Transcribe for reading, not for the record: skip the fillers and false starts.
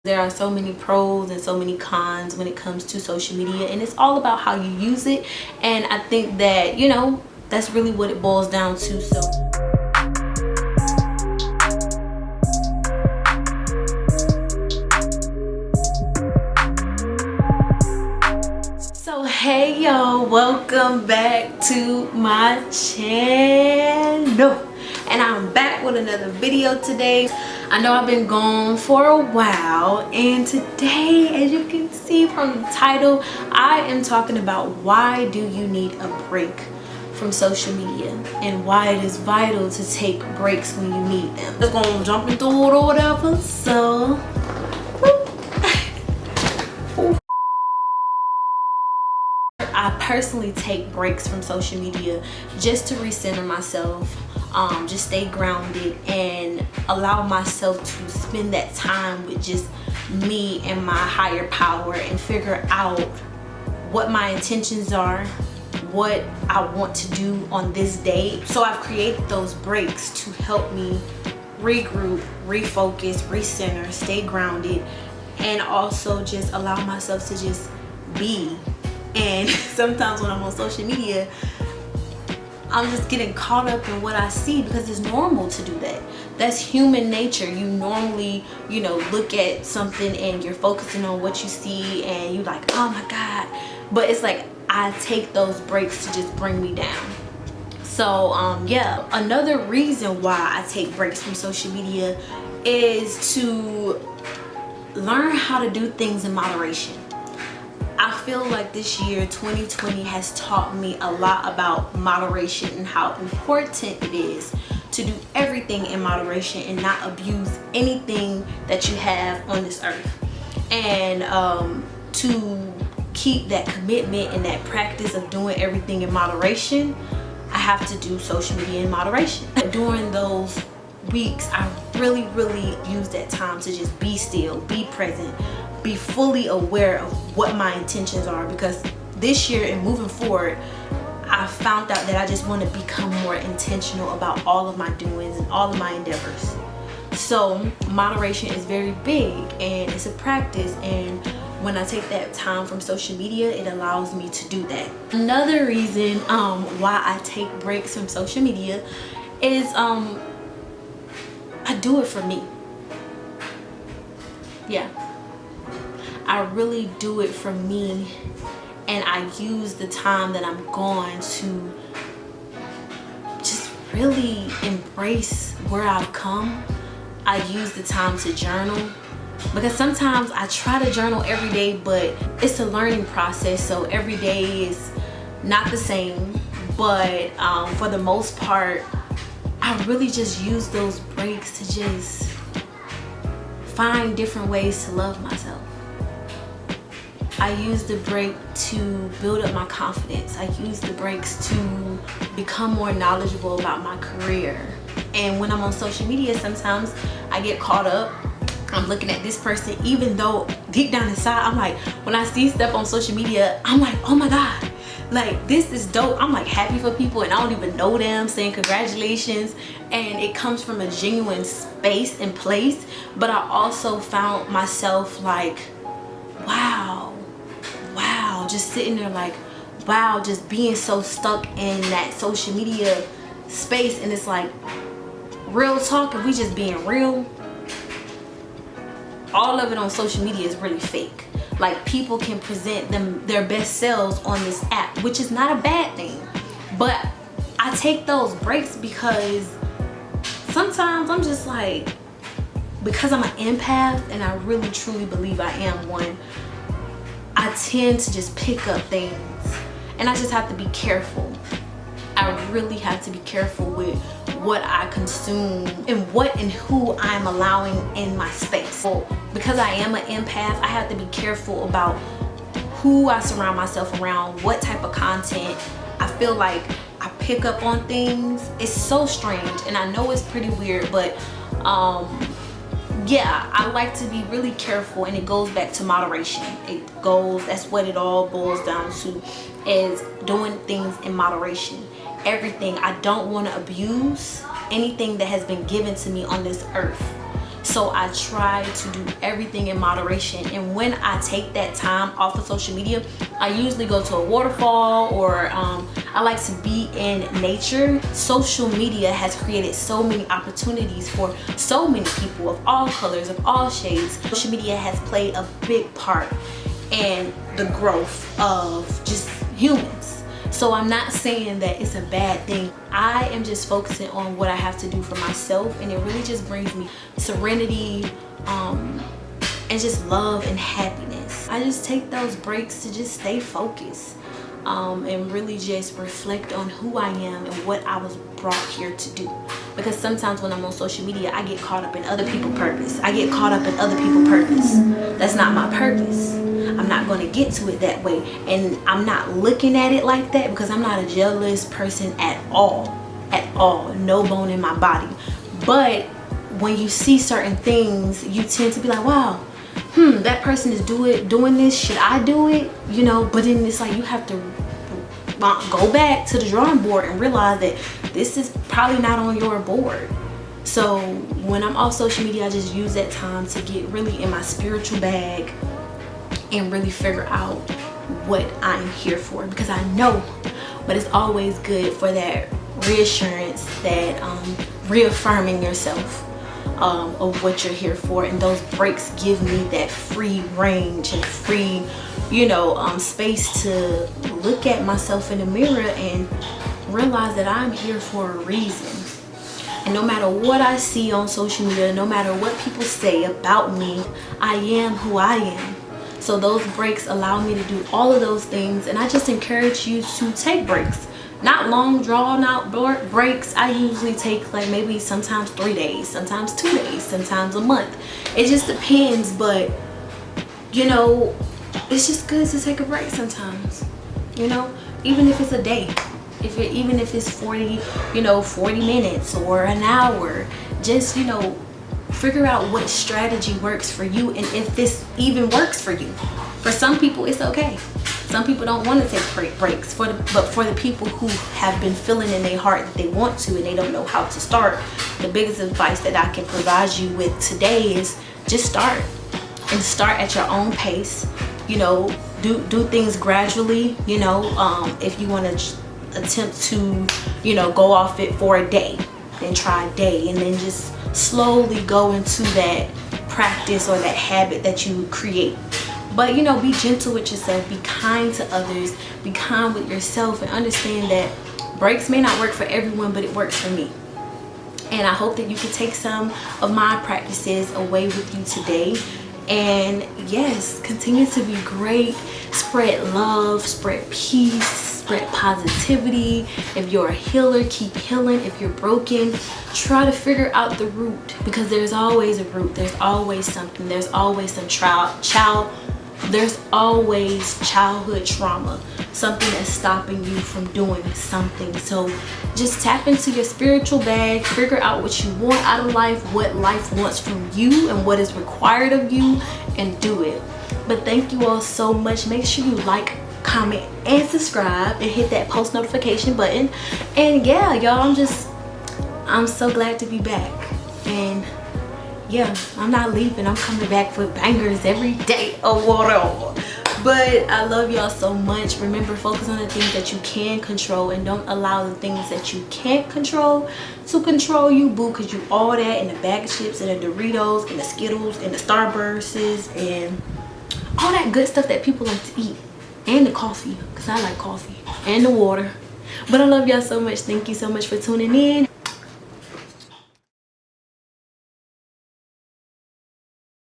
There are so many pros and so many cons when it comes to social media, and it's all about how you use it. And I think that, you know, that's really what it boils down to. So hey y'all, welcome back to my channel, and I'm back with another video today. I know I've been gone for a while, and today, as you can see from the title, I am talking about why do you need a break from social media and why it is vital to take breaks when you need them. Just gonna jump into it or whatever. So I personally take breaks from social media just to recenter myself, just stay grounded and allow myself to spend that time with just me and my higher power and figure out what my intentions are, what I want to do on this day. So I've created those breaks to help me regroup, refocus, recenter, stay grounded, and also just allow myself to just be. And sometimes when I'm on social media, I'm just getting caught up in what I see because it's normal to do that. That's human nature. You normally, you know, look at something and you're focusing on what you see and you're like, oh my God. But it's like I take those breaks to just bring me down. So yeah, another reason why I take breaks from social media is to learn how to do things in moderation. I feel like this year 2020 has taught me a lot about moderation and how important it is to do everything in moderation and not abuse anything that you have on this earth. And to keep that commitment and that practice of doing everything in moderation, I have to do social media in moderation. During those weeks, I really use that time to just be still, be present, be fully aware of what my intentions are, because this year and moving forward, I found out that I just want to become more intentional about all of my doings and all of my endeavors. So moderation is very big and it's a practice, and when I take that time from social media, it allows me to do that. Another reason why I take breaks from social media is I do it for me. Yeah, I really do it for me, and I use the time that I'm gone to just really embrace where I've come. I use the time to journal, because sometimes I try to journal every day, but it's a learning process, so every day is not the same. But for the most part, I really just use those breaks to just find different ways to love myself. I use the break to build up my confidence. I use the breaks to become more knowledgeable about my career. And when I'm on social media, sometimes I get caught up. I'm looking at this person, even though deep down inside, I'm like, when I see stuff on social media, I'm like, oh my God, like this is dope. I'm like happy for people and I don't even know them, saying congratulations. And it comes from a genuine space and place. But I also found myself like, wow, just sitting there like, wow, just being so stuck in that social media space. And it's like, real talk, if we just being real, all of it on social media is really fake. Like, people can present their best selves on this app, which is not a bad thing. But I take those breaks because sometimes I'm just like, because I'm an empath, and I really truly believe I am one, I tend to just pick up things, and I just have to be careful. I really have to be careful with what I consume and what and who I'm allowing in my space. So because I am an empath, I have to be careful about who I surround myself around, what type of content. I feel like I pick up on things. It's so strange, and I know it's pretty weird, but yeah, I like to be really careful, and it goes back to moderation. That's what it all boils down to, is doing things in moderation. Everything. I don't want to abuse anything that has been given to me on this earth. So I try to do everything in moderation, and when I take that time off of social media, I usually go to a waterfall, or I like to be in nature. Social media has created so many opportunities for so many people of all colors, of all shades. Social media has played a big part in the growth of just humans. So I'm not saying that it's a bad thing. I am just focusing on what I have to do for myself, and it really just brings me serenity, and just love and happiness. I just take those breaks to just stay focused, and really just reflect on who I am and what I was brought here to do. Because sometimes when I'm on social media, I get caught up in other people's purpose. I get caught up in other people's purpose. That's not my purpose. I'm not going to get to it that way, and I'm not looking at it like that, because I'm not a jealous person at all, no bone in my body. But when you see certain things, you tend to be like, wow, that person is doing this, should I do it? You know, but then it's like you have to go back to the drawing board and realize that this is probably not on your board. So when I'm off social media, I just use that time to get really in my spiritual bag and really figure out what I'm here for, because I know. But it's always good for that reassurance, that reaffirming yourself of what you're here for. And those breaks give me that free range and free, space to look at myself in the mirror and realize that I'm here for a reason. And no matter what I see on social media, no matter what people say about me, I am who I am. So those breaks allow me to do all of those things, and I just encourage you to take breaks. Not long drawn out breaks. I usually take like maybe sometimes 3 days, sometimes 2 days, sometimes a month. It just depends, but it's just good to take a break sometimes. Even if it's a day, even if it's 40 minutes or an hour, just figure out what strategy works for you, and if this even works for you. For some people, it's okay. Some people don't want to take breaks. But for the people who have been feeling in their heart that they want to and they don't know how to start, the biggest advice that I can provide you with today is just start. And start at your own pace. Do things gradually. If you want to attempt to go off it for a day, then try a day, and then just slowly go into that practice or that habit that you create. But be gentle with yourself, be kind to others, be kind with yourself, and understand that breaks may not work for everyone, but it works for me. And I hope that you can take some of my practices away with you today. And yes, continue to be great. Spread love, spread peace, spread positivity. If you're a healer, keep healing. If you're broken, try to figure out the root, because there's always a root. There's always something. There's always some there's always childhood trauma, something that's stopping you from doing something. So just tap into your spiritual bag, figure out what you want out of life, what life wants from you, and what is required of you, and do it. But thank you all so much. Make sure you like, comment, and subscribe, and hit that post notification button. And yeah, y'all, I'm so glad to be back. And yeah, I'm not leaving. I'm coming back for bangers every day or whatever. But I love y'all so much. Remember, focus on the things that you can control, and don't allow the things that you can't control to control you, boo. Because you all that in the bag of chips and the Doritos and the Skittles and the Starbursts and all that good stuff that people like to eat. And the coffee, because I like coffee, and the water. But I love y'all so much. Thank you so much for tuning in.